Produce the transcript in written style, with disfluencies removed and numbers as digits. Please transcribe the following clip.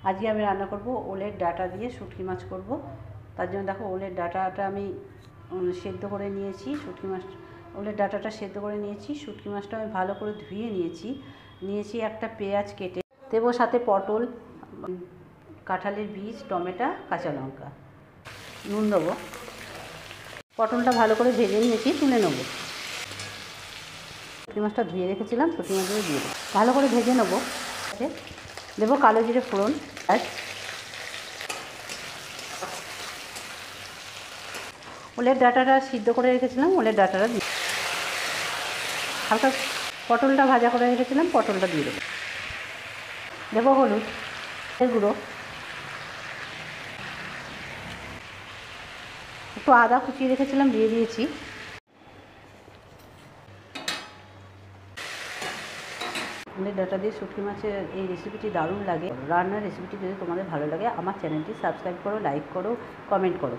আজকে আমি রান্না করব ওলের ডাঁটা দিয়ে শুটকি মাছ করব। তার জন্য দেখো ওলের ডাঁটাটা আমি সেদ্ধ করে নিয়েছি, ওলের ডাঁটাটা সেদ্ধ করে নিয়েছি। শুটকি মাছটা আমি ভালো করে ধুয়ে নিয়েছি। একটা পেঁয়াজ কেটে দেবো, সাথে পটল, কাঁঠালের বীজ, টমেটো, কাঁচা লঙ্কা, নুন দেবো। পটলটা ভালো করে ভেজে নিয়েছি, তুলে নেবো। শুটকি মাছটা ধুয়ে রেখেছিলাম, শুটকি মাছগুলো দিয়ে দেবো, ভালো করে ভেজে নেবো। দেবো কালো জিরে ফোড়ন, ওলের ডাঁটাটা সিদ্ধ করে রেখেছিলাম, ওলের ডাঁটাটা দিয়ে হালকা পটলটা ভাজা করে রেখেছিলাম, পটলটা দিয়ে দেবো। দেবো হলুদ, গুঁড়ো, একটু আদা কুচিয়ে রেখেছিলাম, দিয়ে দিয়েছি। ওলের ডাঁটা দিয়ে শুটকি মাছের এই রেসিপিটি দারুণ লাগে। রান্নার রেসিপিটি যদি তোমাদের ভালো লাগে আমার চ্যানেলটি সাবস্ক্রাইব করো, লাইক করো, কমেন্ট করো।